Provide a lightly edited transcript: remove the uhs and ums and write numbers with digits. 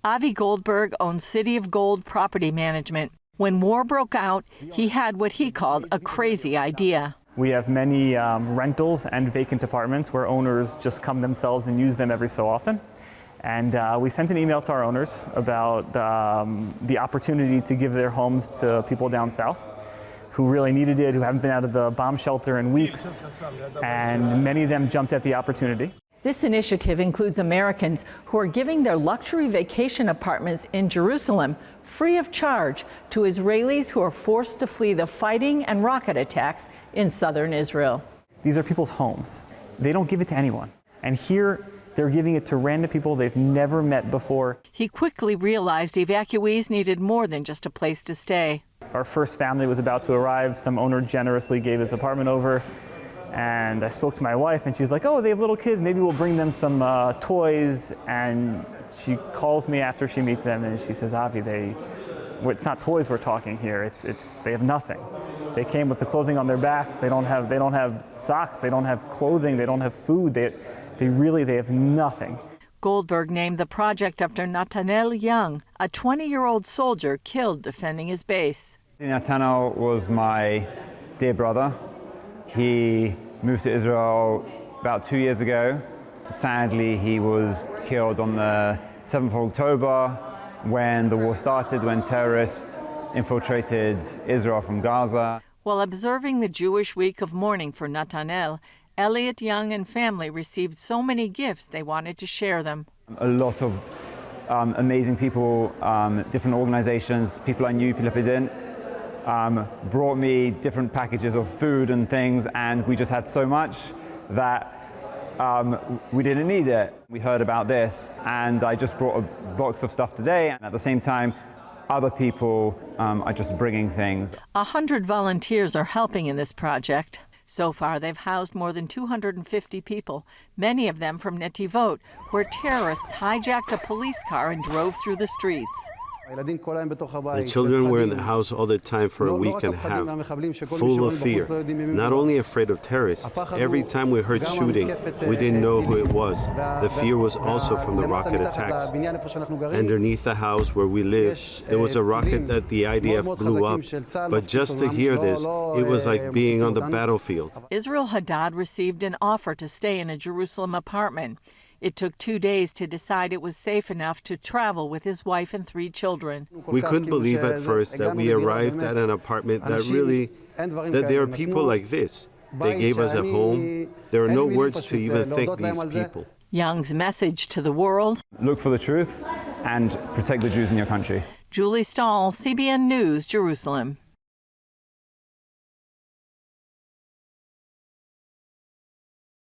Avi Goldberg owns City of Gold Property Management. When war broke out, he had what he called a crazy idea. We have many rentals and vacant apartments where owners just come themselves and use them every so often. And we sent an email to our owners about the opportunity to give their homes to people down south who really needed it, who haven't been out of the bomb shelter in weeks, and many of them jumped at the opportunity. This initiative includes Americans who are giving their luxury vacation apartments in Jerusalem free of charge to Israelis who are forced to flee the fighting and rocket attacks in southern Israel. These are people's homes. They don't give it to anyone. And here, they're giving it to random people they've never met before. He quickly realized evacuees needed more than just a place to stay. Our first family was about to arrive. Some owner generously gave his apartment over. And I spoke to my wife, and she's like, oh, they have little kids. Maybe we'll bring them some toys. And she calls me after she meets them, and she says, Avi, it's not toys we're talking here. They have nothing. They came with the clothing on their backs. They don't have socks. They don't have clothing. They don't have food. They have nothing. Goldberg named the project after Nathaniel Young, a 20-year-old soldier killed defending his base. Nathaniel was my dear brother. He moved to Israel about 2 years ago. Sadly, he was killed on the 7th of October when the war started, when terrorists infiltrated Israel from Gaza. While observing the Jewish week of mourning for Nathaniel, Elliot Young and family received so many gifts they wanted to share them. A lot of amazing people, different organizations, people I knew, people I didn't, brought me different packages of food and things, and we just had so much that we didn't need it. We heard about this, and I just brought a box of stuff today, and at the same time, other people are just bringing things. 100 volunteers are helping in this project. So far, they've housed more than 250 people, many of them from Netivot, where terrorists hijacked a police car and drove through the streets. The children were in the house all the time for a week and a half, full of fear, not only afraid of terrorists. Every time we heard shooting, we didn't know who it was. The fear was also from the rocket attacks. Underneath the house where we live, there was a rocket that the IDF blew up. But just to hear this, it was like being on the battlefield. Israel Haddad received an offer to stay in a Jerusalem apartment. It took 2 days to decide it was safe enough to travel with his wife and 3 children. We couldn't believe at first that we arrived at an apartment that there are people like this. They gave us a home. There are no words to even thank these people. Young's message to the world: look for the truth and protect the Jews in your country. Julie Stahl, CBN News, Jerusalem.